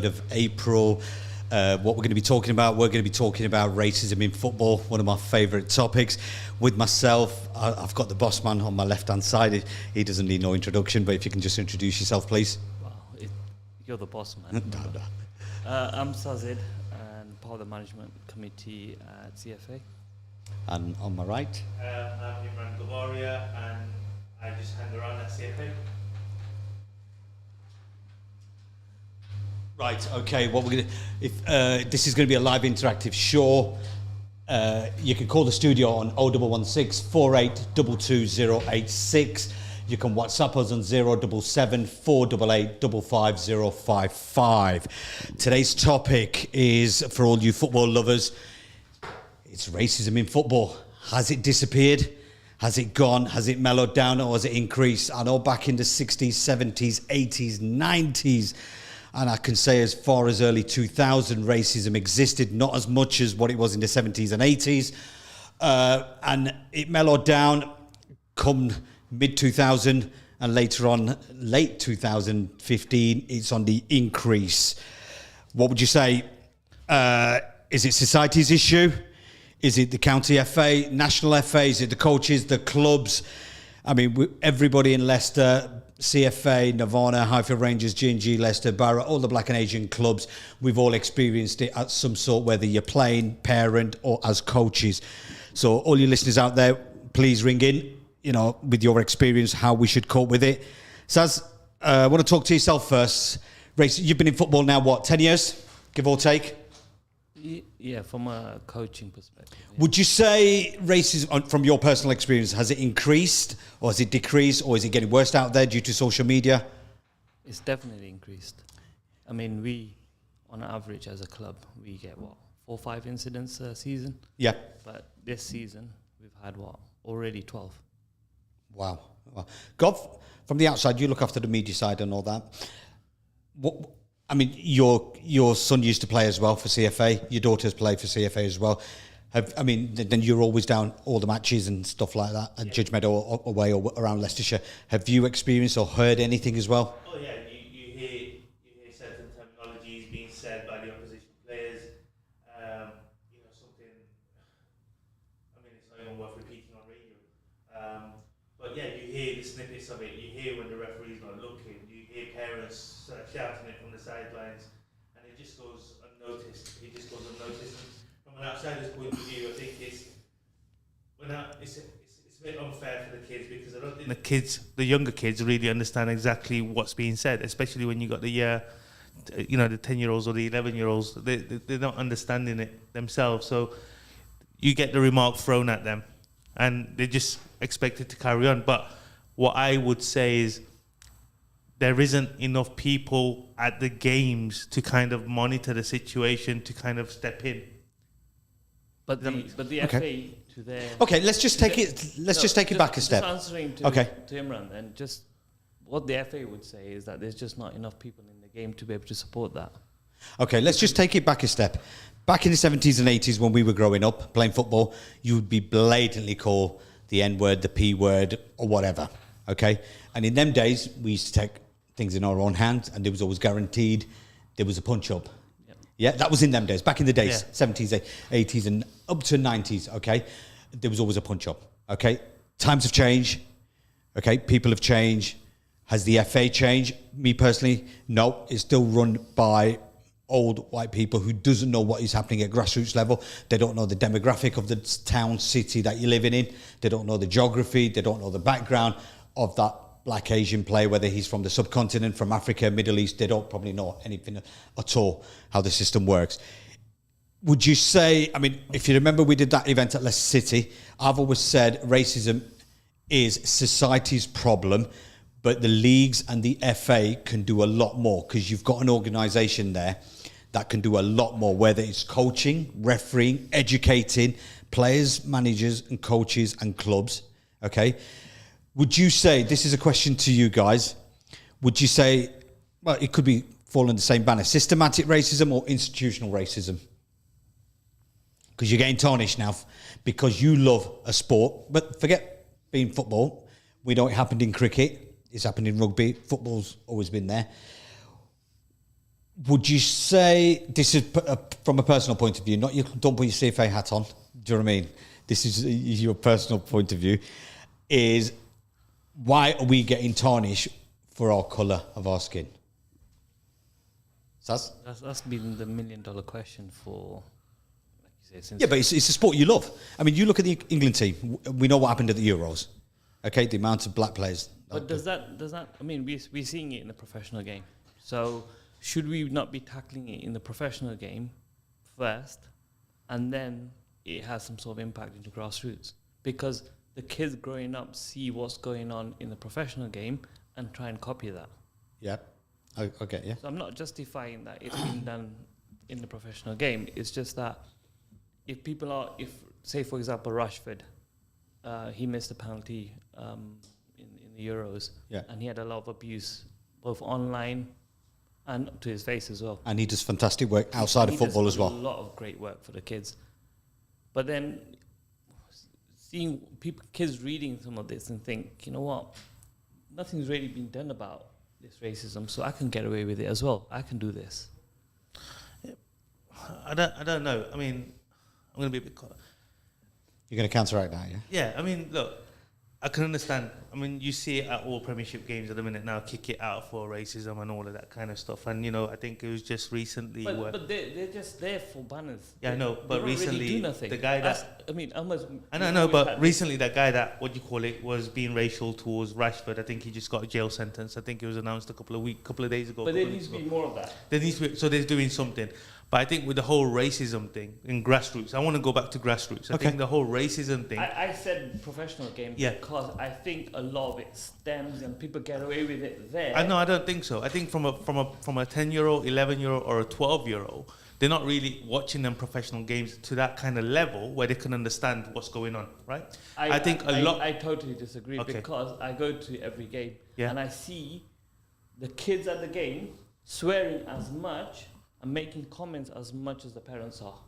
of April. What we're going to be talking about, we're going to be talking about racism in football, one of my favourite topics. With myself, I've got the boss man on my left-hand side. He doesn't need no introduction, but if you can just introduce yourself, please. Wow, you're the boss, man. No. I'm Sazid, and part of the management committee at CFA. And on my right? I'm Imran, Govaria, and I just hang around at CFA. Right, okay, what we're going to... If this is going to be a live interactive show, you can call the studio on 0116 4822 You can WhatsApp us on 077 488 55055. Today's topic is, for all you football lovers, it's racism in football. Has it disappeared? Has it gone? Has it mellowed down, or has it increased? I know back in the 60s, 70s, 80s, 90s, and I can say as far as early 2000, racism existed, not as much as what it was in the 70s and 80s. And it mellowed down come mid-2000, and later on, late 2015, it's on the increase. What would you say? Is it society's issue? Is it the county FA, national FA? Is it the coaches, the clubs? I mean, everybody in Leicester, CFA, Nirvana, Highfield Rangers, G&G, Leicester, Barra, all the black and Asian clubs, we've all experienced it at some sort, whether you're playing, parent, or as coaches. So all you listeners out there, please ring in, with your experience, how we should cope with it. Saz, I want to talk to yourself first. Race, you've been in football now, 10 years, give or take? Yeah, from a coaching perspective. Yeah. Would you say racism, from your personal experience, has it increased, or has it decreased, or is it getting worse out there due to social media? It's definitely increased. I mean, we, on average as a club, we get 4 or 5 incidents a season? Yeah. But this season, we've had already 12. Wow. Gov, from the outside, you look after the media side and all that. Your son used to play as well for CFA. Your daughters play for CFA as well. Then you're always down all the matches and stuff like that at Judge Meadow or away or around Leicestershire. Have you experienced or heard anything as well? Oh yeah, you hear certain terminologies being said by the opposition players. Something. I mean, it's not even worth repeating on radio. But yeah, you hear the snippets of it. You hear when the referee's not looking. You hear parents shouting it from the sidelines, and it just goes unnoticed. And from an outsider's point of view, I think it's a bit unfair for the kids, because I don't think the younger kids really understand exactly what's being said, especially when you got the 10-year-olds or the 11-year-olds. They're not understanding it themselves, so you get the remark thrown at them, and they're just expected to carry on. But what I would say is, there isn't enough people at the games to kind of monitor the situation, to kind of step in. But the Okay. FA, to their... Okay, let's just take it back a step. Just answering to Imran, and just what the FA would say is that there's just not enough people in the game to be able to support that. Okay, let's just take it back a step. Back in the 70s and 80s, when we were growing up playing football, you would be blatantly called the N-word, the P-word, or whatever. Okay? And in them days, we used to take things in our own hands, and there was always guaranteed there was a punch-up. Yep. Yeah, that was in them days. Back in the days, 70s, 80s, and up to 90s, okay? There was always a punch-up, okay? Times have changed, okay? People have changed. Has the FA changed? Me personally, no. It's still run by old white people who doesn't know what is happening at grassroots level. They don't know the demographic of the town, city that you're living in. They don't know the geography. They don't know the background of that black Asian player, whether he's from the subcontinent, from Africa, Middle East. They don't probably know anything at all how the system works. Would you say, if you remember, we did that event at Leicester City. I've always said racism is society's problem, but the leagues and the FA can do a lot more, because you've got an organisation there that can do a lot more, whether it's coaching, refereeing, educating players, managers and coaches and clubs, okay? Would you say, this is a question to you guys, would you say, well, it could be fall in the same banner, systematic racism or institutional racism? Because you're getting tarnished now because you love a sport, but forget being football. We know it happened in cricket, it's happened in rugby, football's always been there. Would you say this is from a personal point of view? Not you. Don't put your CFA hat on. Do you know what I mean? This is your personal point of view. Is why are we getting tarnished for our colour of our skin? That's been the $1 million question for, like you say, since. Yeah, but it's a sport you love. I mean, you look at the England team. We know what happened at the Euros. Okay, the amount of black players. But does that? I mean, we're seeing it in the professional game. So should we not be tackling it in the professional game first, and then it has some sort of impact into grassroots? Because the kids growing up see what's going on in the professional game and try and copy that. Yeah, okay, yeah. So I'm not justifying that it's been done in the professional game. It's just that if say for example Rashford, he missed a penalty in the Euros, and he had a lot of abuse both online and to his face as well. And he does fantastic work outside of football as well. A lot of great work for the kids. But then seeing kids reading some of this and think, you know what, nothing's really been done about this racism, so I can get away with it as well. I can do this. I don't know. I mean, I'm going to be a bit... You're going to counteract that, yeah? Yeah, I mean, look, I can understand. I mean, you see it at all Premiership games at the minute now, kick it out for racism and all of that kind of stuff. And, you know, I think it was just recently... But they're just there for banners. Yeah, I know, but recently really do nothing. The guy that... I know, but recently that guy that, was being racial towards Rashford, I think he just got a jail sentence. I think it was announced a couple of days ago. But there needs to be more of that. So they're doing something. But I think with the whole racism thing in grassroots, I want to go back to grassroots. I think the whole racism thing... I said professional game because I think a lot of it stems and people get away with it there. I don't think so. I think from a 10-year-old, 11-year-old or a 12-year-old, they're not really watching them professional games to that kind of level where they can understand what's going on, right? I totally disagree because I go to every game and I see the kids at the game swearing as much and making comments as much as the parents are.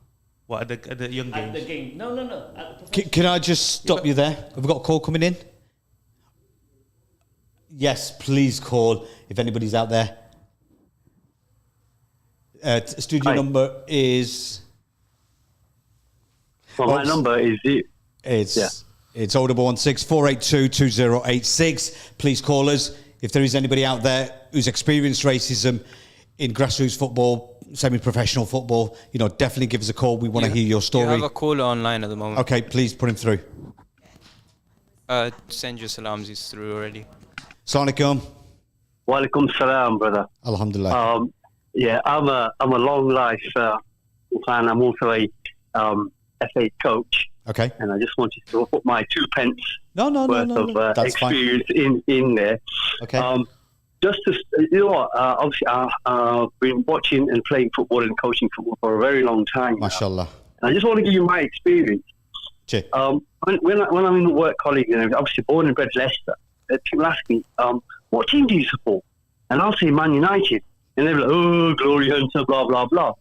What, at the young games? At the game. No. At the Can I just stop you there? Have we got a call coming in? Yes, please call if anybody's out there. Studio number is... Well, my number is... It's 0116 482 2086. Please call us. If there is anybody out there who's experienced racism in grassroots football, semi-professional football, definitely give us a call. We want to hear your story. You have a caller online at the moment. Okay, please put him through. Send your salams, he's through already. Assalamu alaikum. Wa alaikum salam, brother. Alhamdulillah. I'm a long life fan. I'm also a FA coach. Okay. And I just wanted to put my 2 pence worth of That's experience in there. Okay. Just to, obviously I've been watching and playing football and coaching football for a very long time. MashaAllah. And I just want to give you my experience. Cheers. When I'm in the work colleagues and obviously born and bred Leicester, people ask me, what team do you support? And I'll say Man United. And they're like, oh, Glory Hunter, blah, blah, blah.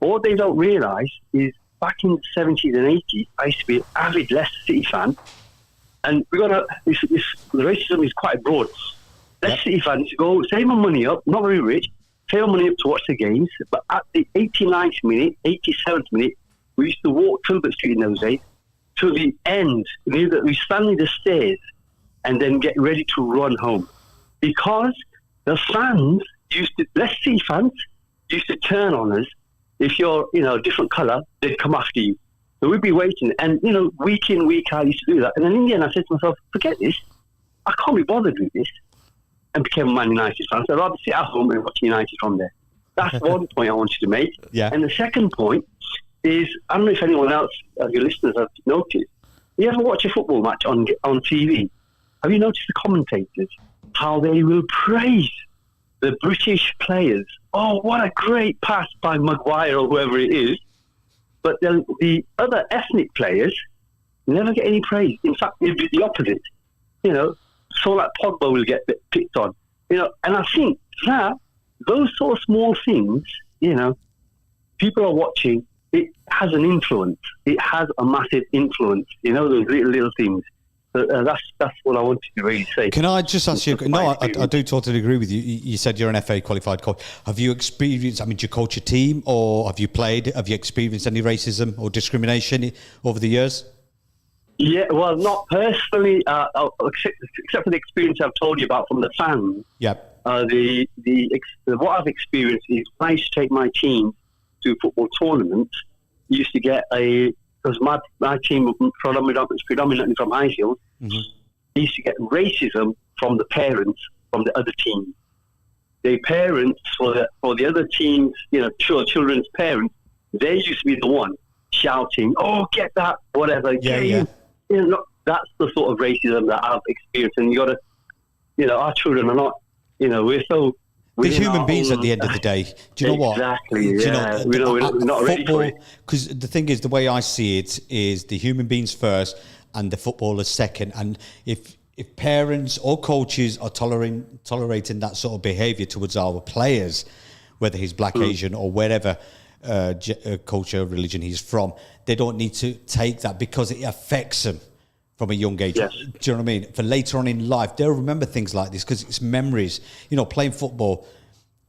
But what they don't realise is back in the 70s and 80s, I used to be an avid Leicester City fan. And the racism is quite broad. Leicester City fans go save my money up, not very rich, save my money up to watch the games. But at the 89th minute, 87th minute, we used to walk Filbert Street in those days to the end. We stand in the stairs and then get ready to run home. Because the fans Leicester City fans used to turn on us. If you're, a different colour, they'd come after you. So we'd be waiting. And, week in, week out, I used to do that. And then in the end, I said to myself, forget this. I can't be bothered with this. And became a Man United fan. So I'd rather sit at home and watch United from there. That's one point I wanted to make. Yeah. And the second point is, I don't know if anyone else of your listeners have noticed, you ever watch a football match on TV? Have you noticed the commentators, how they will praise the British players? Oh, what a great pass by Maguire or whoever it is. But then the other ethnic players never get any praise. In fact, it'd be the opposite. So like Pogba will get picked on. And I think that those sort of small things, people are watching, it has an influence. It has a massive influence, those little things. That's what I wanted to really say. Can I just ask you? No, I do totally agree with you. You said you're an FA qualified coach. Have you experienced? I mean, do you coach a team, or have you played? Have you experienced any racism or discrimination over the years? Yeah, well, not personally, except for the experience I've told you about from the fans. Yeah. What I've experienced is when I used to take my team to football tournaments, I used to get because my team was predominantly from Highfield, I used to get racism from the parents from the other team. The parents for the other teams, children's parents, they used to be the one shouting, "Oh, get that, whatever." Yeah. That's the sort of racism that I've experienced, and you got to, our children are not, we're so. They're human beings at the end of the day. Do you know what? Exactly. Yeah. We're not ready for it. Because the thing is, the way I see it is the human beings first and the footballers second. And if parents or coaches are tolerating that sort of behaviour towards our players, whether he's black, Asian, or wherever culture, religion he's from, they don't need to take that because it affects them from a young age. Yes. Do you know what I mean? For later on in life, they'll remember things like this because it's memories. Playing football,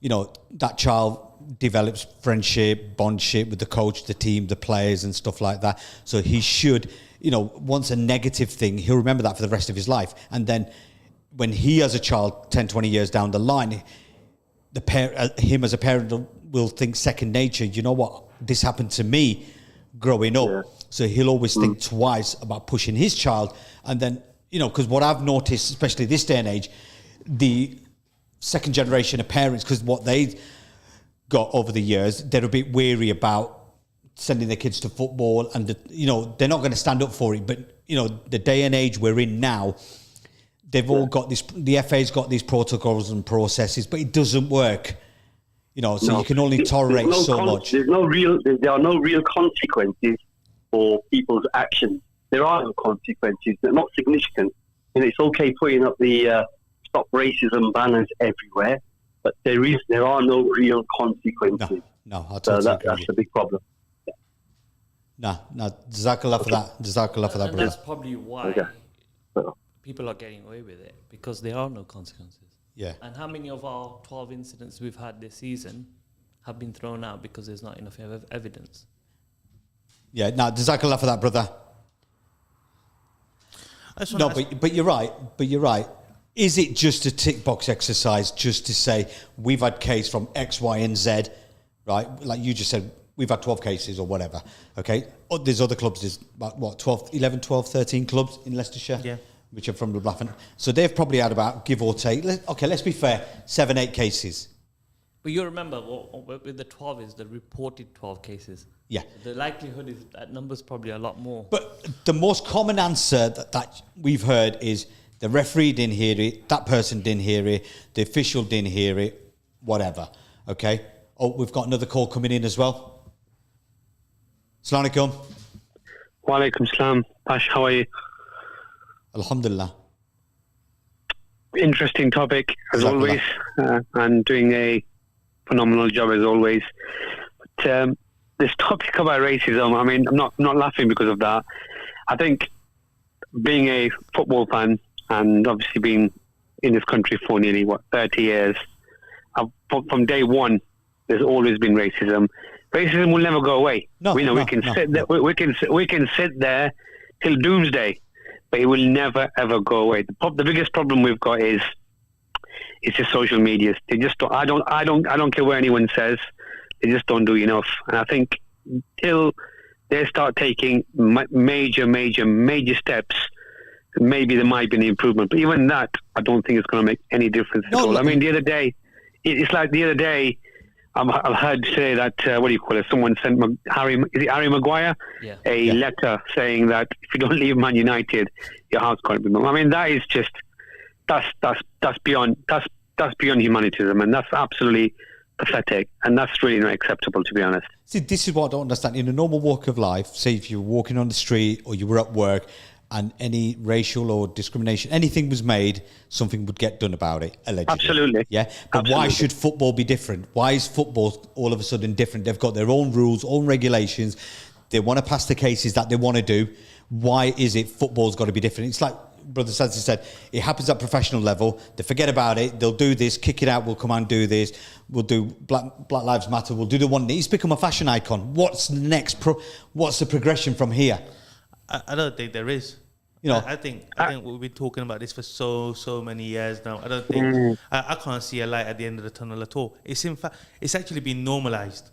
that child develops friendship, bondship with the coach, the team, the players and stuff like that. So he should, once a negative thing, he'll remember that for the rest of his life. And then when he as a child, 10, 20 years down the line, him as a parent will think second nature, you know what, this happened to me growing up. Yeah. So he'll always think twice about pushing his child. And then, because what I've noticed, especially this day and age, the second generation of parents, because what they got over the years, they're a bit weary about sending their kids to football and, they're not going to stand up for it. But, the day and age we're in now, they've all got this, the FA's got these protocols and processes, but it doesn't work. So you can only tolerate much. There are no real consequences for people's actions. There are no consequences. They're not significant. And it's okay putting up the stop racism banners everywhere, but there are no real consequences. No, I totally agree. That's a big problem. No, Jazakallah for that. Jazakallah for that, brother. That's probably why people are getting away with it, because there are no consequences. Yeah. And how many of our 12 incidents we've had this season have been thrown out because there's not enough evidence? Yeah, no, Jazakallah for that, brother. No, but you're right. Is it just a tick box exercise just to say we've had case from X, Y, and Z, right? Like you just said, we've had 12 cases or whatever, okay? There's other clubs, there's about 11, 12, 13 clubs in Leicestershire. Yeah. Which are from the Blackburn. So they've probably had about, give or take, let's be fair, 7, 8 cases. But you remember, with the 12 is the reported 12 cases. Yeah. So the likelihood is that number's probably a lot more. But the most common answer that we've heard is the referee didn't hear it, that person didn't hear it, the official didn't hear it, whatever. Okay? Oh, we've got another call coming in as well. Assalamu alaikum. Wa alaikum salam. Pash, how are you? Alhamdulillah. Interesting topic as always, and doing a phenomenal job as always. But this topic about racism, I mean, I'm not laughing because of that. I think being a football fan and obviously being in this country for nearly 30 years, from day one, there's always been racism. Racism will never go away. We can sit there till doomsday, but it will never ever go away. The biggest problem we've got is it's just social media. They just don't. I don't care what anyone says. They just don't do enough. And I think till they start taking major steps, maybe there might be an improvement. But even that, I don't think it's going to make any difference at all. I mean, the other day, I've heard say that someone sent Harry Maguire a letter saying that if you don't leave Man United, your house can't be moved. I mean, that is just that's beyond humanitarianism, and that's absolutely pathetic, and that's really not acceptable, to be honest. See, this is what I don't understand. In a normal walk of life, say if you were walking on the street or you were at work and any racial or discrimination, anything was made, something would get done about it, allegedly. Absolutely. Yeah. But Absolutely. Why should football be different? Why is football all of a sudden different? They've got their own rules, own regulations. They want to pass the cases that they want to do. Why is it football's got to be different? It's like, Brother Sansi said, it happens at professional level. They forget about it. They'll do this, kick it out. We'll come and do this. We'll do Black Lives Matter. We'll do the one. He's become a fashion icon. What's the next? What's the progression from here? I don't think there is. You know, I think we've been talking about this for so many years now. I don't think I can't see a light at the end of the tunnel at all. It's in fact, it's actually been normalised.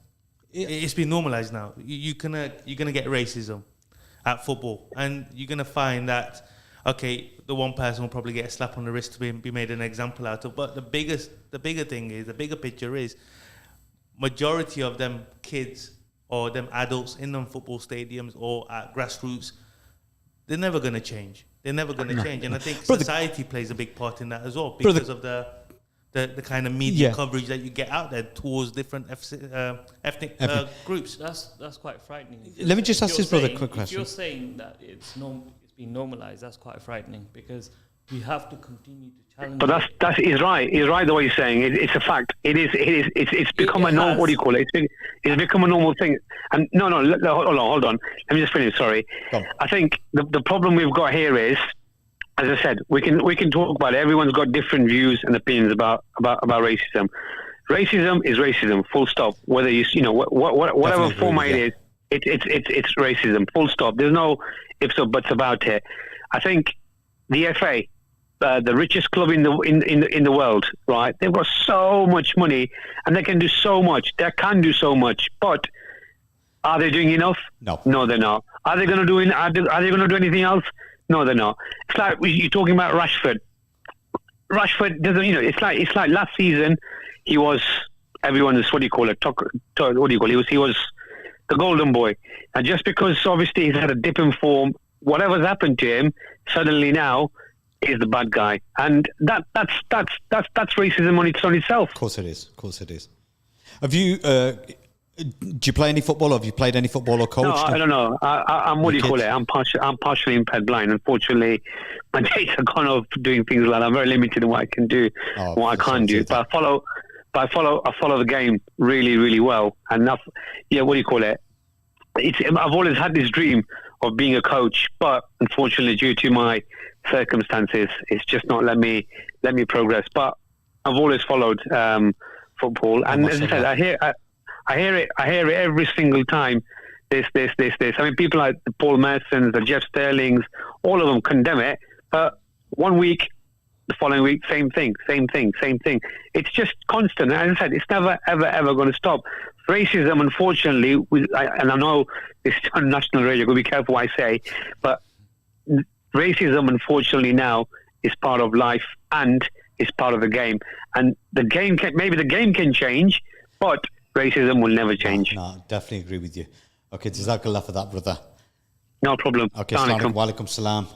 It's been normalised now. You're gonna get racism at football, and you're gonna find that okay, the one person will probably get a slap on the wrist to be made an example out of. But the bigger picture is, majority of them kids or them adults in them football stadiums or at grassroots, they're never going to change. They're never going to change. And I think society plays a big part in that as well because of the kind of media coverage that you get out there towards different ethnic groups. That's quite frightening. Let me just ask this brother a quick question. If you're saying that it's been normalised, that's quite frightening because we have to continue to challenge. But he's right. He's right the way he's saying it. It's a fact. It's become a normal. What do you call it? It's become a normal thing. And no, hold on. Let me just finish. Sorry. I think the problem we've got here is, as I said, we can talk about it. Everyone's got different views and opinions about racism. Racism is racism. Full stop. Whether whatever format it is, it's racism. Full stop. There's no ifs or buts about it. I think the FA, the richest club in the world, right? They've got so much money and they can do so much. They can do so much, but are they doing enough? No, they're not. Are they going to do? Are they going to do anything else? No, they're not. It's like you're talking about Rashford. Rashford doesn't. It's like last season he was everyone's what do you call it? What do you call it? He was the golden boy, and just because obviously he's had a dip in form, whatever's happened to him, suddenly now is the bad guy, and that's racism on itself. Of course it is. Have you? Do you play any football? Or have you played any football or coached? No, I don't know. I'm what do you call it? I'm partially impaired blind. Unfortunately, my days are gone off doing things like that. I'm very limited in what I can do, what I can't do. But I follow the game really, really well. And what do you call it? I've always had this dream of being a coach, but unfortunately, due to my circumstances, it's just not let me progress. But I've always followed football, and as I said, I hear it every single time. This. I mean, people like the Paul Mersons, the Jeff Sterlings, all of them condemn it. But 1 week, the following week, same thing. It's just constant. As I said, it's never, ever going to stop. Racism, unfortunately, and I know this is on national radio, I've got to be careful what I say, but racism, unfortunately, now is part of life and is part of the game. And the game can change, but racism will never change. No, definitely agree with you. Okay, Jazakallah for that, brother. No problem. Okay, Assalamu alaikum salam.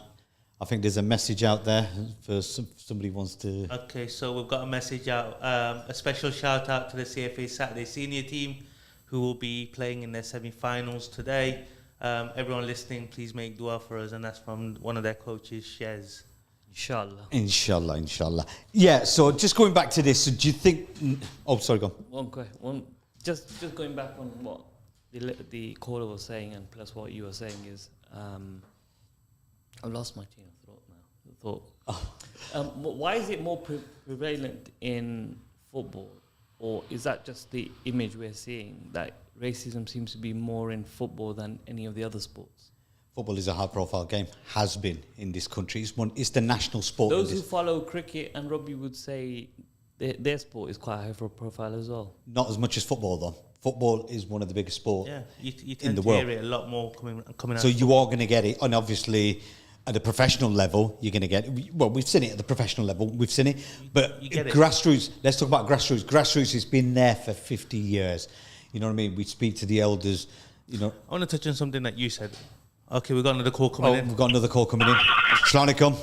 I think there's a message out there for somebody wants to... Okay, so we've got a message out. A special shout out to the CFA Saturday senior team who will be playing in their semi-finals today. Everyone listening, please make dua for us, and that's from one of their coaches, Shez. Inshallah. Yeah, so just going back to this, so do you think... Oh, sorry, go on. Just going back on what the caller was saying, and plus what you were saying is... I've lost my chain of thought now. Why is it more prevalent in football, or is that just the image we're seeing that racism seems to be more in football than any of the other sports? Football is a high-profile game, has been in this country. It's the national sport. Those who follow cricket and rugby would say their sport is quite high-profile as well. Not as much as football, though. Football is one of the biggest sports you tend to hear it a lot more coming out. So you are going to get it, and obviously... At the professional level, you're going to get... Well, we've seen it at the professional level. We've seen it. But grassroots... Let's talk about grassroots. Grassroots has been there for 50 years. You know what I mean? We speak to the elders, I want to touch on something that you said. Okay, we've got another call coming in. We've got another call coming in. Assalamu alaikum.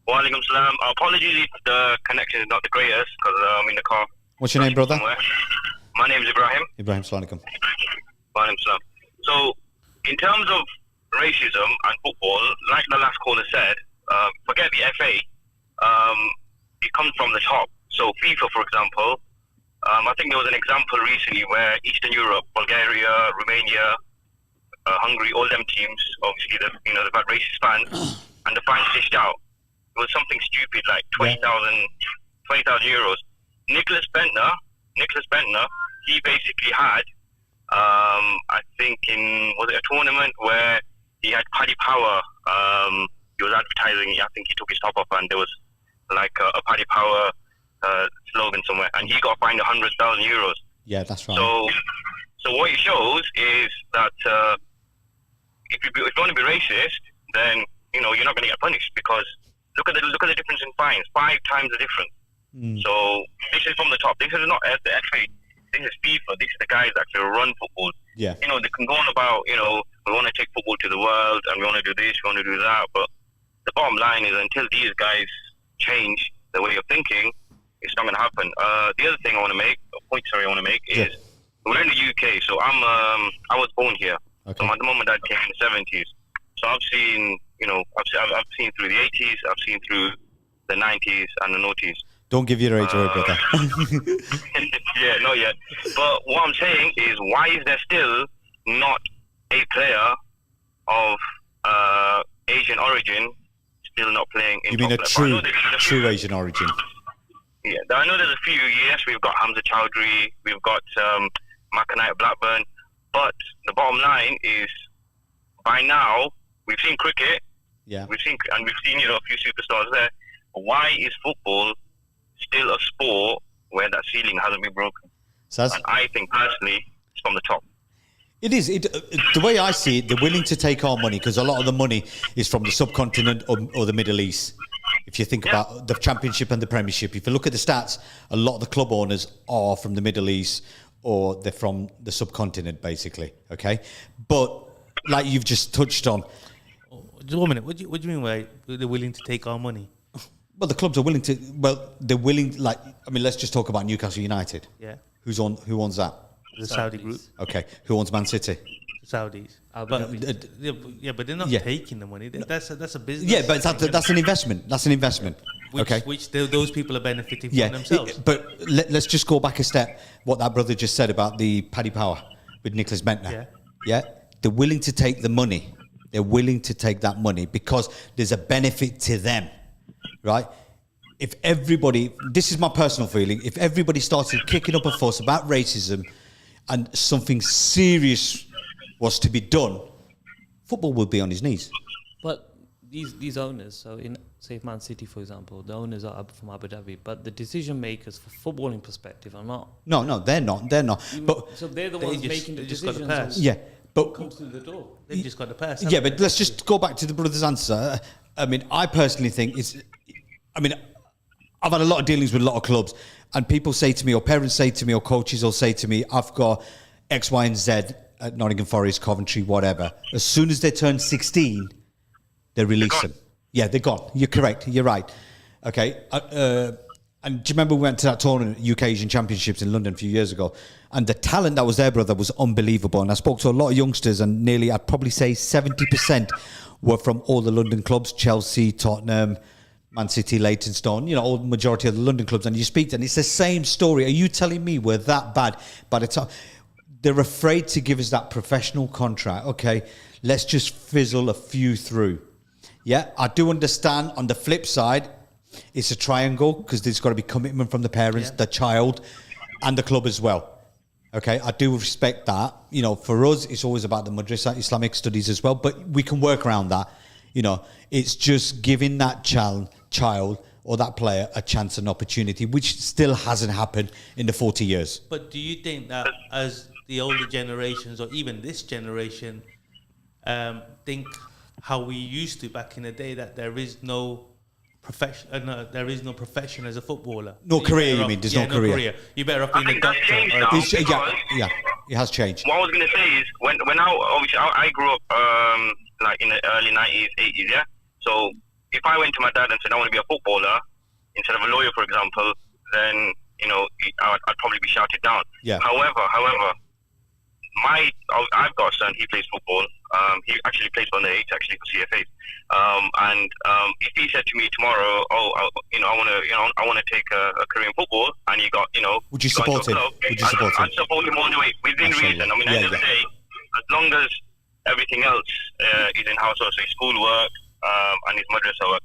Wa alaikum salam. Apologies if the connection is not the greatest because I'm in the car. What's your name, brother? Somewhere. My name is Ibrahim. Assalamu alaikum. Wa alaikum salam. So, in terms of racism and football, like the last caller said, forget the FA. It comes from the top. So FIFA, for example, I think there was an example recently where Eastern Europe, Bulgaria, Romania, Hungary, all them teams, obviously they've had racist fans. and the fines dished out. It was something stupid like 20,000 euros. Nicholas Bentner, he basically had, I think was it a tournament where he had Paddy Power. He was advertising. I think he took his top off, and there was like a Paddy Power slogan somewhere, and he got fined 100,000 euros. Yeah, that's right. So what it shows is that if you want to be racist, then you're not going to get punished, because look at the difference in fines, 5 times the difference. So this is from the top. This is not the FA. This is FIFA. This is the guys that actually run football. Yeah. They can go on about we want to take football to the world and we want to do this, we want to do that, but the bottom line is until these guys change the way of thinking, it's not going to happen. The other thing I want to make, is we're in the UK, so I was born here. Okay. So my mum and dad came in the 70s. So I've seen, I've seen through the 80s, I've seen through the 90s and the noughties. Don't give your age away, brother. Yeah, not yet. But what I'm saying is, why is there still not a player of Asian origin still not playing in You mean a top level? true Asian origin? Yeah, I know there's a few. Yes, we've got Hamza Chowdhury, we've got Makanite at Blackburn, but the bottom line is, by now we've seen cricket, we've seen a few superstars there. But why is football still a sport where that ceiling hasn't been broken? And I think personally, it's from the top. It is. The way I see it, they're willing to take our money because a lot of the money is from the subcontinent or the Middle East. If you think about the Championship and the Premiership, if you look at the stats, a lot of the club owners are from the Middle East or they're from the subcontinent, basically. Okay, but like you've just touched on. Just 1 minute. What do you mean by they're willing to take our money? Well, the clubs are willing to. Well, they're willing. Let's just talk about Newcastle United. Yeah. Who owns that? The Saudi group. Okay. Who owns Man City? The Saudis. But they're not taking the money. That's a business. Yeah, but that's an investment. That's an investment. Which those people are benefiting from themselves. But let's just go back a step. What that brother just said about the Paddy Power with Nicholas Bentner. Yeah. They're willing to take the money. They're willing to take that money because there's a benefit to them, right? If everybody, this is my personal feeling, if everybody started kicking up a fuss about racism and something serious was to be done, football would be on his knees. But these owners, so in say Man City, for example, the owners are from Abu Dhabi, but the decision makers for footballing perspective are not. No, they're not. But so they're the ones making the decisions. Yeah, but comes through the door. They've just got the pass. Yeah, but let's just go back to the brother's answer. I mean, I personally think I've had a lot of dealings with a lot of clubs, and people say to me, or parents say to me, or coaches will say to me, I've got X, Y, and Z at Nottingham Forest, Coventry, whatever. As soon as they turn 16, they release them. Yeah, they're gone. You're correct. You're right. Okay. And do you remember we went to that tournament, UK Asian Championships in London a few years ago? And the talent that was there, brother, was unbelievable. And I spoke to a lot of youngsters, and nearly, I'd probably say 70% were from all the London clubs, Chelsea, Tottenham, Man City, Leytonstone, all the majority of the London clubs. And you speak to them, and it's the same story. Are you telling me we're that bad? By the time they're afraid to give us that professional contract, okay, let's just fizzle a few through. Yeah, I do understand on the flip side, it's a triangle because there's got to be commitment from the parents, the child, and the club as well. Okay, I do respect that. For us, it's always about the madrasa, Islamic studies as well, but we can work around that. It's just giving that child or that player a chance and opportunity, which still hasn't happened in the 40 years. But do you think that as the older generations, or even this generation, think how we used to back in the day, that there is no profession, profession as a footballer? No so career, you mean? There's no career. You're better off being a doctor. Yeah, it has changed. What I was going to say is, when I grew up in the early 90s, 80s, yeah? So if I went to my dad and said I want to be a footballer instead of a lawyer, for example, then, I'd probably be shouted down. Yeah. However, I've got a son, he plays football. He actually plays on the 8, actually, for CFA. And if he said to me tomorrow, I want to take a career in football, and he got, would you support him? I'd support him all the way, within reason. I mean, at the end of the day, as long as everything else is in house, so say schoolwork, and his madrasa work.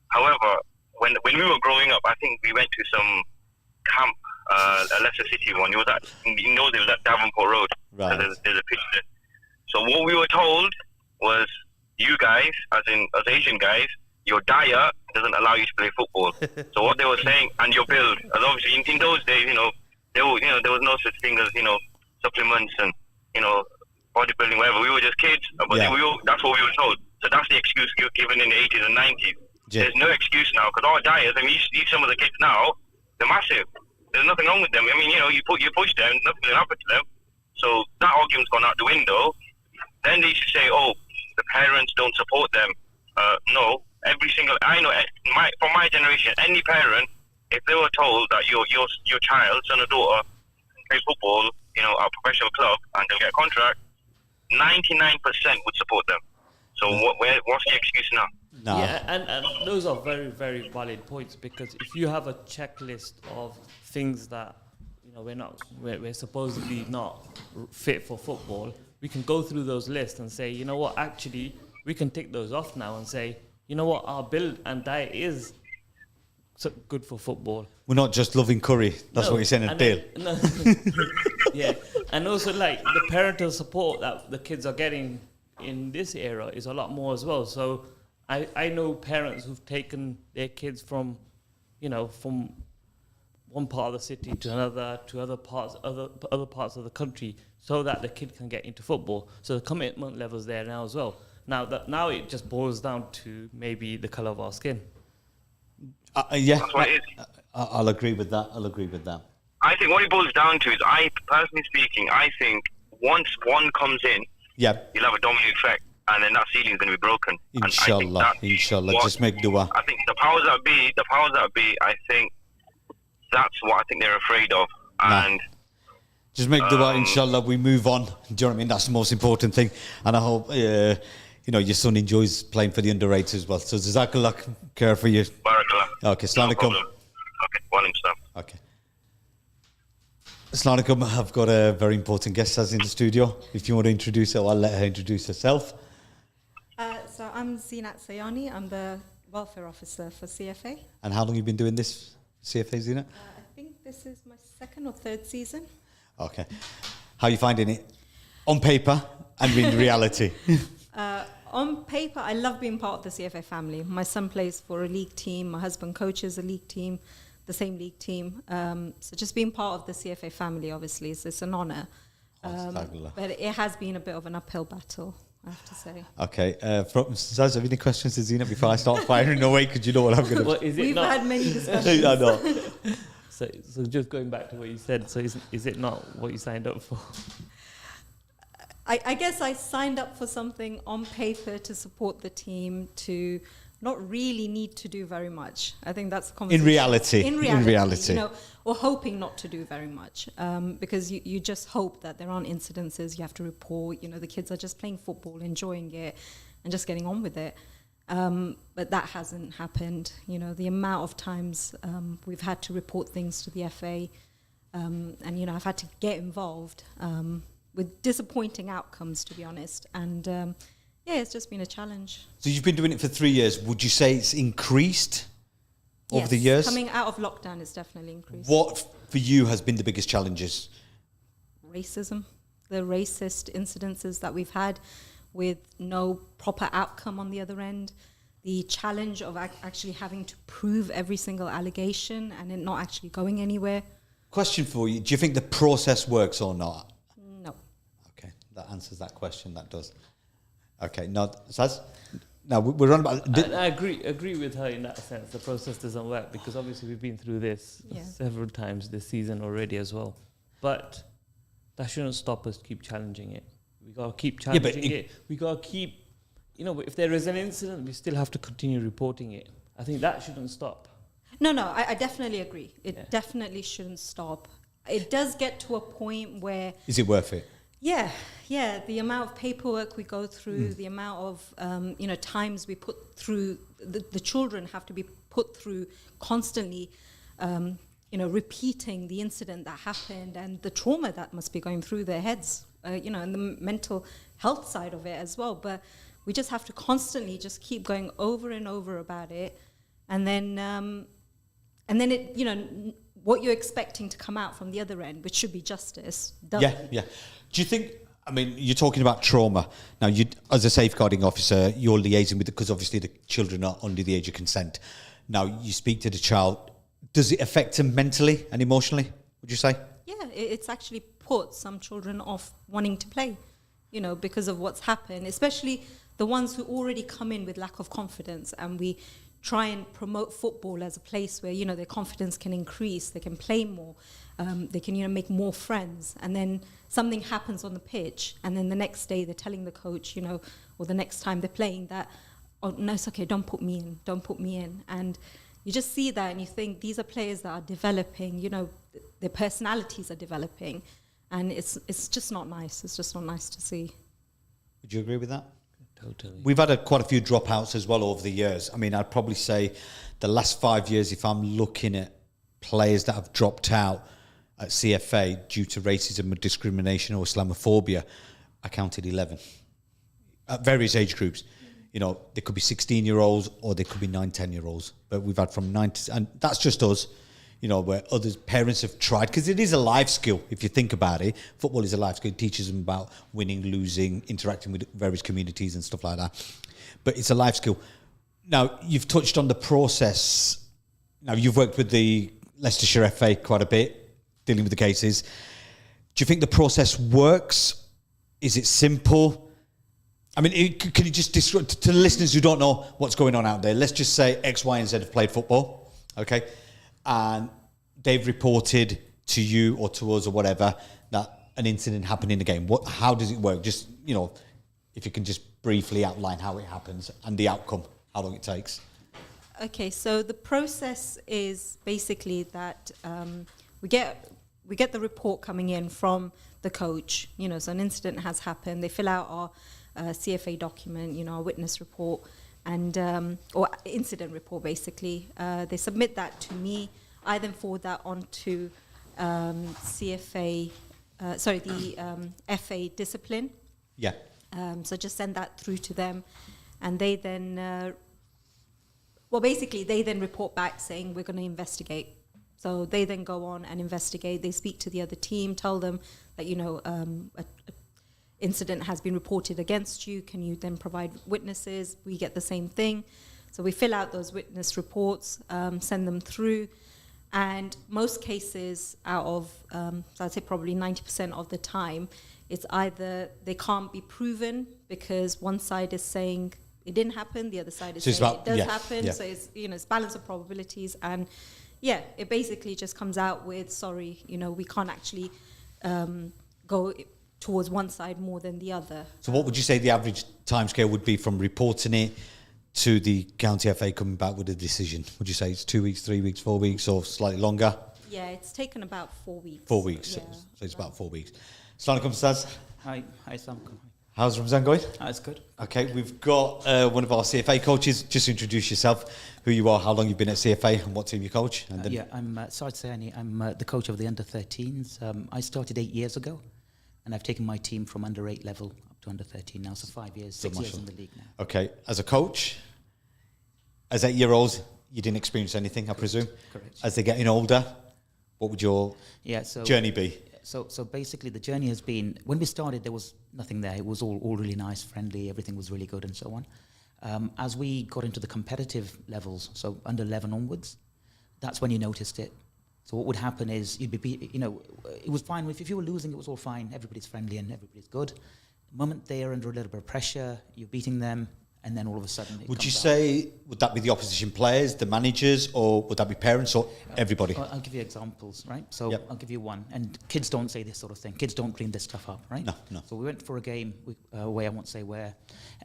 However, when we were growing up, I think we went to some camp, a Leicester City one. It was at, you know, there was at Davenport Road. Right. So there's a pitch there. So what we were told was, you guys, as Asian guys, your diet doesn't allow you to play football. So what they were saying, and your build, as obviously in those days, there was no such thing as supplements and bodybuilding, whatever. We were just kids, but that's what we were told. So that's the excuse given in the 80s and 90s. Yeah. There's no excuse now, because our diets, I mean, you see some of the kids now, they're massive. There's nothing wrong with them. I mean, you push them, nothing will happen to them. So that argument's gone out the window. Then they used to say, oh, the parents don't support them. No, I know, from my generation, any parent, if they were told that your child, son or daughter, can play football, at a professional club and they'll get a contract, 99% would support them. So what's the excuse now? No. Yeah, and those are very, very valid points, because if you have a checklist of things that we're supposedly not fit for football, we can go through those lists and say, you know what, actually we can tick those off now and say, you know what, our build and diet is so good for football. We're not just loving curry. That's what you're saying, Dale. Yeah, and also like the parental support that the kids are getting in this era is a lot more as well. So I know parents who've taken their kids from one part of the city to another, to other parts of the country, so that the kid can get into football. So the commitment level's there now as well. Now it just boils down to maybe the colour of our skin. Yeah, I'll agree with that. I think what it boils down to is, personally speaking, I think once one comes in, you'll have a domino effect, and then that ceiling is going to be broken. Inshallah, just make dua. I think the powers that be, I think that's what I think they're afraid of. And just make dua, inshallah, we move on. Do you know what I mean? That's the most important thing. And I hope, your son enjoys playing for the underrated as well. So, Jazakallah, care for you. Barakallah. Okay, Assalamu alaikum. Okay, walaikum salam. Okay. Assalamu alaikum. I've got a very important guest in the studio. If you want to introduce her, I'll let her introduce herself. So I'm Zinat Sayani. I'm the welfare officer for CFA. And how long have you been doing this, CFA, Zinat? I think this is my second or third season. Okay. How are you finding it? On paper and in reality? On paper, I love being part of the CFA family. My son plays for a league team. My husband coaches a league team, the same league team. So just being part of the CFA family, obviously, it's an honour. But it has been a bit of an uphill battle, I have to say. Okay. Zaz, have you any questions to Zina before I start firing away? Because you know what I'm going to... We've had many discussions. I know. So just going back to what you said, so is it not what you signed up for? I guess I signed up for something on paper to support the team, to not really need to do very much. I think that's the conversation. In reality. Or hoping not to do very much. Because you just hope that there aren't incidences you have to report. The kids are just playing football, enjoying it, and just getting on with it. But that hasn't happened. The amount of times we've had to report things to the FA, and I've had to get involved with disappointing outcomes, to be honest. And it's just been a challenge. So you've been doing it for 3 years. Would you say it's increased over the years? Coming out of lockdown, it's definitely increased. What for you has been the biggest challenges? Racism, the racist incidences that we've had, with no proper outcome on the other end, the challenge of actually having to prove every single allegation and it not actually going anywhere. Question for you, do you think the process works or not? No. Okay, that answers that question, that does. Okay, now, Saz? Now, we're on about... I agree with her in that sense. The process doesn't work, because obviously we've been through this several times this season already as well. But that shouldn't stop us keep challenging it. We got to keep challenging it. We got to keep, if there is an incident, we still have to continue reporting it. I think that shouldn't stop. No, I definitely agree. It definitely shouldn't stop. It does get to a point where... Is it worth it? Yeah. The amount of paperwork we go through, the amount of, times we put through, the children have to be put through constantly, repeating the incident that happened and the trauma that must be going through their heads, and the mental health side of it as well. But We just have to constantly just keep going over and over about it, and then it, you know, what you're expecting to come out from the other end, which should be justice, doesn't. Yeah. Do you think? I mean, you're talking about trauma now. You, as a safeguarding officer, you're liaising with, because obviously the children are under the age of consent. Now, you speak to the child. Does it affect them mentally and emotionally? Would you say? Yeah, it's actually put some children off wanting to play, you know, because of what's happened, especially the ones who already come in with lack of confidence, and we try and promote football as a place where, you know, their confidence can increase, they can play more, they can, you know, make more friends, and then something happens on the pitch, and then the next day they're telling the coach, you know, or the next time they're playing that, oh, no, it's okay, don't put me in. And you just see that and you think these are players that are developing, you know, their personalities are developing, and it's just not nice. It's just not nice to see. Would you agree with that? Totally. We've had quite a few dropouts as well over the years. I mean, I'd probably say the last 5 years, if I'm looking at players that have dropped out at CFA due to racism or discrimination or Islamophobia, I counted 11 at various age groups. You know, there could be 16-year-olds or there could be 9-10-year-olds, but we've had from 9 to, and that's just us. You know, where others, parents have tried, because it is a life skill, if you think about it. Football is a life skill. It teaches them about winning, losing, interacting with various communities and stuff like that. But it's a life skill. Now, you've touched on the process. Now, you've worked with the Leicestershire FA quite a bit, dealing with the cases. Do you think the process works? Is it simple? I mean, can you just describe to the listeners who don't know what's going on out there? Let's just say X, Y, and Z have played football, okay? And they've reported to you or to us or whatever that an incident happened in the game. How does it work? Just, you know, if you can just briefly outline how it happens and the outcome, how long it takes. Okay, so the process is basically that we get the report coming in from the coach. You know, so an incident has happened. They fill out our CFA document, you know, our witness report, and or incident report basically. They submit that to me. I then forward that on to the FA discipline. Yeah. So just send that through to them, and they then, they then report back saying we're going to investigate. So they then go on and investigate. They speak to the other team, tell them that, you know, a incident has been reported against you. Can you then provide witnesses? We get the same thing. So we fill out those witness reports, send them through. And most cases out of, so I'd say probably 90% of the time, it's either they can't be proven because one side is saying it didn't happen, the other side is saying it does happen. Yeah. So it's, you know, it's balance of probabilities. And yeah, it basically just comes out with, sorry, you know, we can't actually go towards one side more than the other. So what would you say the average timescale would be from reporting it to the county FA coming back with a decision? Would you say it's 2 weeks, 3 weeks, 4 weeks, or slightly longer? Yeah, it's taken about 4 weeks. 4 weeks. Yeah, so it's about 4 weeks. Assalamu alaikum, Ustaz. Hi, Sam. How's Ramzan going? It's good. Okay, we've got one of our CFA coaches. Just introduce yourself, who you are, how long you've been at CFA, and what team you coach. And then I'm Saad Sayani. I'm the coach of the under-13s. I started 8 years ago, and I've taken my team from under-8 level up to under-13 now, so 5 years, 6 years in the league now. Okay, as a coach, as 8-year-olds, you didn't experience anything, I presume? Correct. As they're getting older, what would your journey be? So basically the journey has been, when we started there was nothing there. It was all really nice, friendly, everything was really good and so on. As we got into the competitive levels, so under 11 onwards, that's when you noticed it. So what would happen is you'd be, you know, it was fine. If you were losing, it was all fine. Everybody's friendly and everybody's good. The moment they're under a little bit of pressure, you're beating them, and then all of a sudden it would you comes say, would that be the opposition players, the managers, or would that be parents or everybody? I'll give you examples, right? So I'll give you one. And kids don't say this sort of thing. Kids don't dream this stuff up, right? No. So we went for a game, away, I won't say where,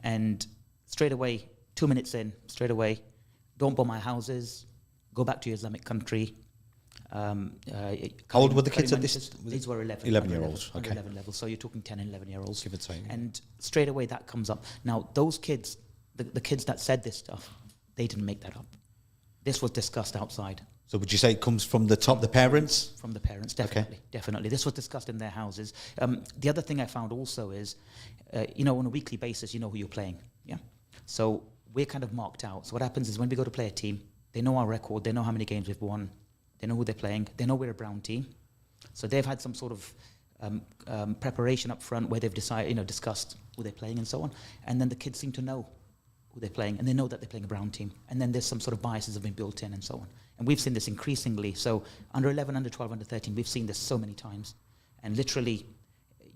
and straight away, 2 minutes in, straight away, don't bomb my houses, go back to your Islamic country. How old were the kids at this? These were 11. 11-year-olds, okay. 11 level, so you're talking 10 and 11-year-olds. Give or take. And straight away that comes up. Now, those kids, the kids that said this stuff, they didn't make that up. This was discussed outside. So would you say it comes from the top, the parents? From the parents, definitely. Okay. Definitely. This was discussed in their houses. The other thing I found also is, you know, on a weekly basis, you know who you're playing. Yeah. So we're kind of marked out. So what happens is when we go to play a team, they know our record, they know how many games we've won, they know who they're playing, they know we're a brown team. So they've had some sort of preparation up front where they've decided, discussed who they're playing and so on. And then the kids seem to know who they're playing, and they know that they're playing a brown team. And then there's some sort of biases have been built in and so on. And we've seen this increasingly. So under 11, under 12, under 13, we've seen this so many times. And literally,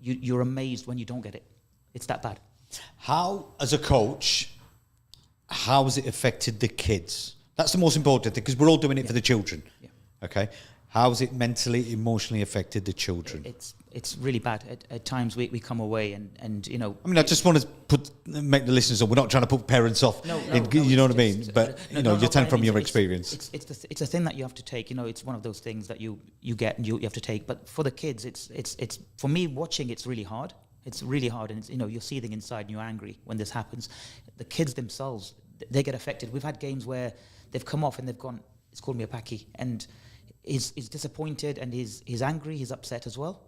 you're amazed when you don't get it. It's that bad. How, as a coach, how has it affected the kids? That's the most important thing, because we're all doing it for the children. Yeah. Okay? How has it mentally, emotionally affected the children? It's really bad. At times we come away and I mean, I just want to make the listeners, we're not trying to put parents off. No, you know what I mean? But you're telling from your experience. It's a thing that you have to take. It's one of those things that you get and you have to take. But for the kids, it's for me watching. It's really hard. It's really hard, and you're seething inside and you're angry when this happens. The kids themselves, they get affected. We've had games where they've come off and they've gone, it's called me a packy, and he's disappointed and he's angry, he's upset as well.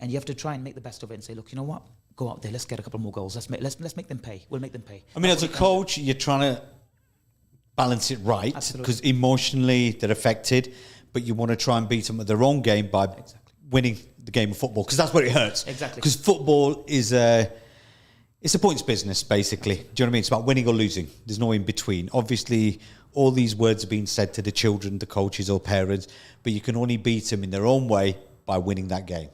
And you have to try and make the best of it and say, look, you know what? Go out there, let's get a couple more goals. Let's make them pay. We'll make them pay. I mean, as a coach, you're trying to balance it right, because emotionally they're affected, but you want to try and beat them at their own game by winning the game of football, because that's where it hurts. Exactly. Because football is it's a points business, basically. Do you know what I mean? It's about winning or losing. There's no in between. Obviously, all these words are being said to the children, the coaches or parents, but you can only beat them in their own way by winning that game.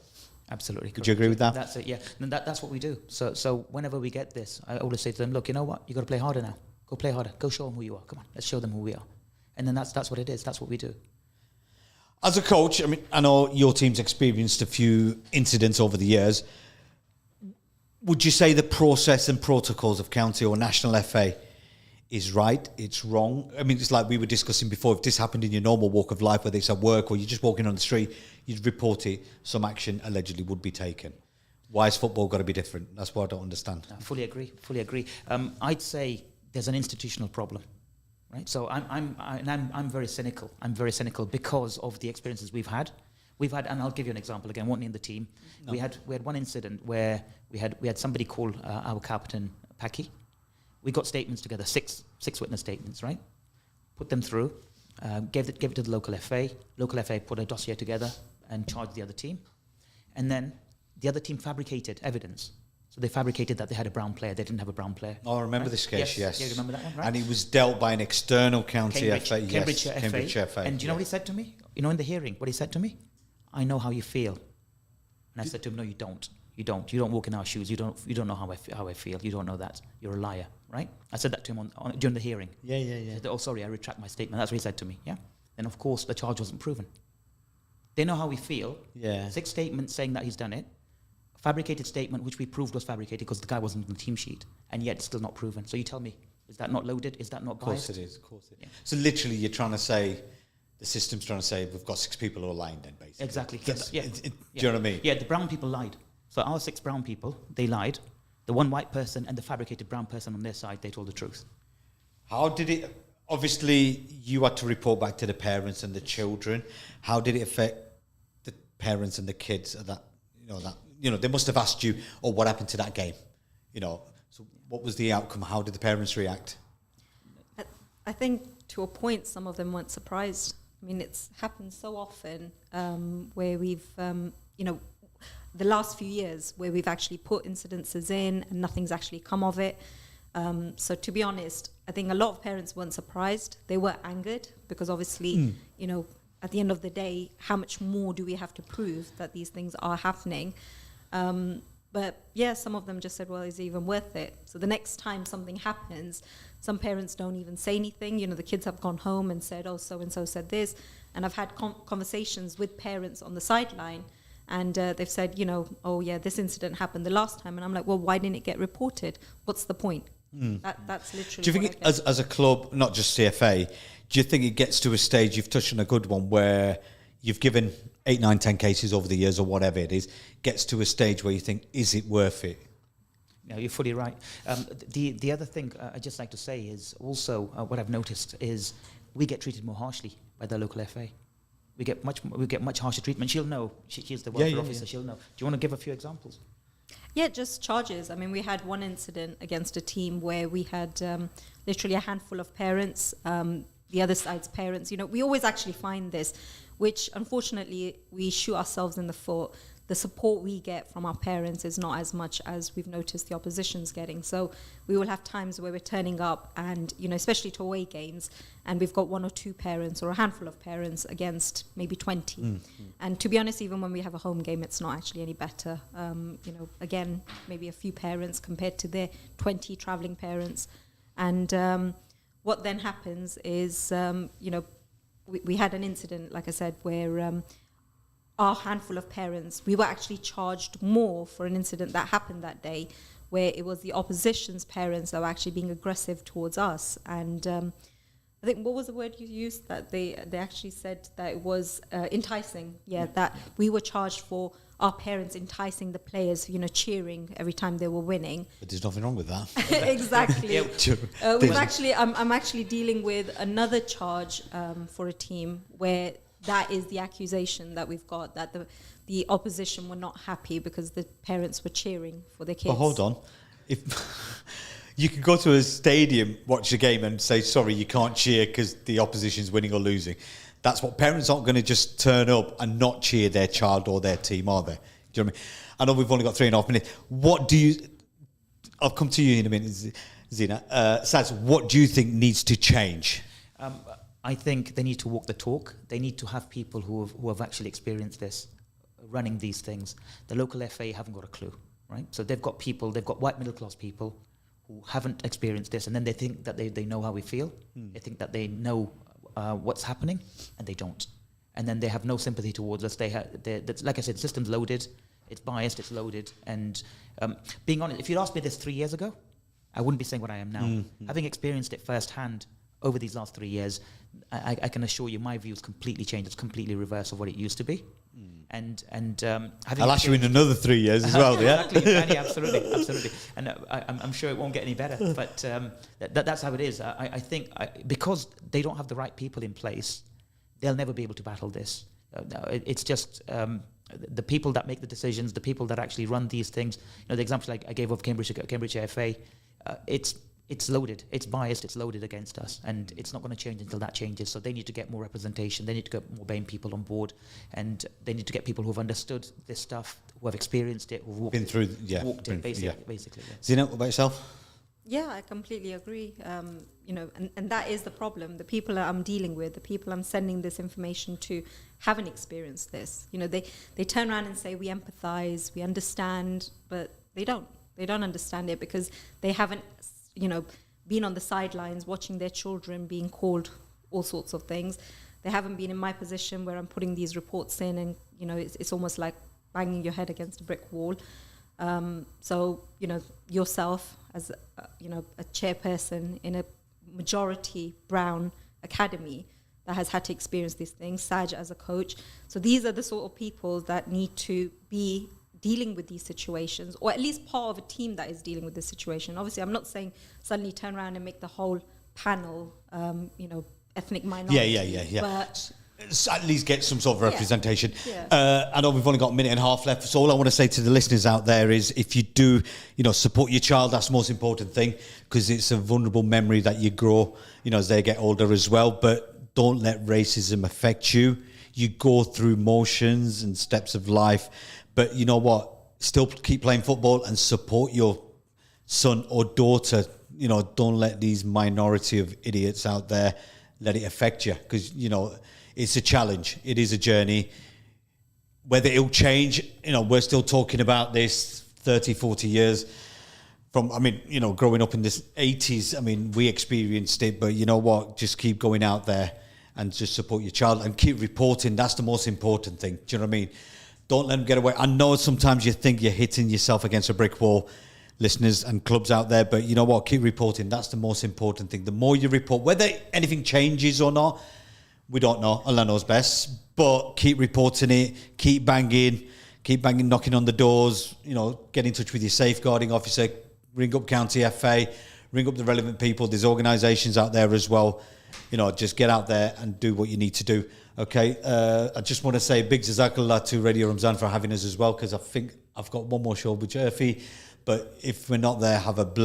Absolutely. Would you agree with that? That's it, yeah. And that's what we do. So whenever we get this, I always say to them, look, you know what? You got to play harder now. Go play harder. Go show them who you are. Come on, let's show them who we are. And then that's what it is. That's what we do. As a coach, I mean, I know your team's experienced a few incidents over the years. Would you say the process and protocols of county or national FA is right, it's wrong? I mean, it's like we were discussing before. If this happened in your normal walk of life, whether it's at work or you're just walking on the street, you'd report it, some action allegedly would be taken. Why is football got to be different? That's what I don't understand. I fully agree. I'd say there's an institutional problem, right? So I'm very cynical. I'm very cynical because of the experiences we've had, and I'll give you an example again. Won't name the team. No. We had one incident where we had somebody call our captain Paki. We got statements together, six witness statements, right? Put them through, gave it to the local FA. Local FA put a dossier together and charged the other team. And then the other team fabricated evidence. So they fabricated that they had a brown player. They didn't have a brown player. Oh, I remember this case, yes. Yeah, you remember that one, right? And it was dealt by an external county FA. Cambridge FA. And do you know what he said to me? In the hearing, what he said to me? I know how you feel. And I said to him, no, you don't. You don't walk in our shoes. You don't know how I feel. You don't know that. You're a liar, right? I said that to him during the hearing. Yeah. Said, oh, sorry, I retract my statement. That's what he said to me, yeah? And of course, the charge wasn't proven. They know how we feel. Yeah. 6 statements saying that he's done it. Fabricated statement, which we proved was fabricated because the guy wasn't on the team sheet, and yet it's still not proven. So you tell me, is that not loaded? Is that not biased? Of course it is. Yeah. So literally you're trying to say, the system's trying to say we've got 6 people who are lying then, basically. Exactly. Do you know what I mean? Yeah, the brown people lied. So our 6 brown people, they lied. The one white person and the fabricated brown person on their side, they told the truth. How did it, obviously you had to report back to the parents and the children. How did it affect the parents and the kids at that, they must have asked you, oh, what happened to that game? So what was the outcome? How did the parents react? I think to a point, some of them weren't surprised. I mean, it's happened so often where we've, the last few years where we've actually put incidences in and nothing's actually come of it. So to be honest, I think a lot of parents weren't surprised. They were angered because obviously, at the end of the day, how much more do we have to prove that these things are happening? But yeah, some of them just said, well, is it even worth it? So the next time something happens, some parents don't even say anything. The kids have gone home and said, oh, so-and-so said this. And I've had conversations with parents on the sideline, and they've said, oh, yeah, this incident happened the last time. And I'm like, well, why didn't it get reported? What's the point? That's literally. Do you think, as a club, not just CFA, do you think it gets to a stage, you've touched on a good one, where you've given 8, 9, 10 cases over the years or whatever it is, gets to a stage where you think, is it worth it? No, you're fully right. The other thing I'd just like to say is also what I've noticed is we get treated more harshly by the local FA. We get much harsher treatment. She'll know. She's the welfare officer. Yeah. She'll know. Do you want to give a few examples? Yeah, just charges. I mean, we had one incident against a team where we had literally a handful of parents, the other side's parents. You know, we always actually find this, which unfortunately we shoot ourselves in the foot. The support we get from our parents is not as much as we've noticed the opposition's getting. So we will have times where we're turning up and, you know, especially to away games, and we've got one or two parents or a handful of parents against maybe 20. And to be honest, even when we have a home game, it's not actually any better. You know, again, maybe a few parents compared to their 20 traveling parents. And what then happens is, you know, we had an incident, like I said, where our handful of parents, we were actually charged more for an incident that happened that day, where it was the opposition's parents that were actually being aggressive towards us. And I think, what was the word you used? That they actually said that it was enticing. Yeah, that we were charged for our parents enticing the players, you know, cheering every time they were winning. But there's nothing wrong with that. Exactly. I'm actually dealing with another charge for a team where that is the accusation that we've got, that the opposition were not happy because the parents were cheering for their kids. But hold on. If you can go to a stadium, watch a game and say, sorry, you can't cheer because the opposition's winning or losing. That's what parents aren't going to just turn up and not cheer their child or their team, are they? Do you know what I mean? I know we've only got 3.5 minutes. I'll come to you in a minute, Zina. Saz, what do you think needs to change? I think they need to walk the talk. They need to have people who have actually experienced this, running these things. The local FA haven't got a clue, right? So they've got white middle class people who haven't experienced this, and then they think that they know how we feel. They think that they know what's happening, and they don't. And then they have no sympathy towards us. Like I said, the system's loaded, it's biased, it's loaded. And being honest, if you'd asked me this 3 years ago, I wouldn't be saying what I am now. Having experienced it firsthand over these last 3 years, I can assure you my view has completely changed. It's completely reverse of what it used to be. And I'll ask you in another 3 years as well, yeah? Exactly, absolutely. And I'm sure it won't get any better, but that's how it is. I think because they don't have the right people in place, they'll never be able to battle this. It's just the people that make the decisions, the people that actually run these things. You know, the example I gave of Cambridge FA, it's loaded, it's biased, it's loaded against us, and it's not going to change until that changes. So they need to get more representation, they need to get more BAME people on board, and they need to get people who have understood this stuff, who have experienced it, who've walked it, basically. Zina, what about yourself? Yeah, I completely agree. You know, and that is the problem. The people that I'm dealing with, the people I'm sending this information to, haven't experienced this. You know, they turn around and say, we empathize, we understand, but they don't. They don't understand it because they haven't, you know, been on the sidelines watching their children being called all sorts of things. They haven't been in my position where I'm putting these reports in, and, you know, it's almost like banging your head against a brick wall. So, you know, yourself as, you know, a chairperson in a majority brown academy that has had to experience these things, Saj as a coach. So these are the sort of people that need to be dealing with these situations, or at least part of a team that is dealing with this situation. Obviously, I'm not saying suddenly turn around and make the whole panel, you know, ethnic minority. Yeah. But at least get some sort of representation. I know we've only got a minute and a half left, so all I want to say to the listeners out there is, if you do, you know, support your child, that's the most important thing, because it's a vulnerable memory that you grow, you know, as they get older as well. But don't let racism affect you. You go through motions and steps of life, but you know what? Still keep playing football and support your son or daughter. You know, don't let these minority of idiots out there let it affect you, because, you know, it's a challenge. It is a journey. Whether it'll change, you know, we're still talking about this 30, 40 years from, I mean, you know, growing up in the 80s, I mean, we experienced it, but you know what? Just keep going out there and just support your child and keep reporting. That's the most important thing. Do you know what I mean? Don't let them get away. I know sometimes you think you're hitting yourself against a brick wall, listeners and clubs out there, but you know what? Keep reporting. That's the most important thing. The more you report, whether anything changes or not, we don't know. Allah knows best. But keep reporting it. Keep banging, knocking on the doors. You know, get in touch with your safeguarding officer. Ring up County FA. Ring up the relevant people. There's organisations out there as well. You know, just get out there and do what you need to do. Okay. I just want to say big jazakallah to Radio Ramzan for having us as well, because I think I've got one more show with Jerfy, but if we're not there, have a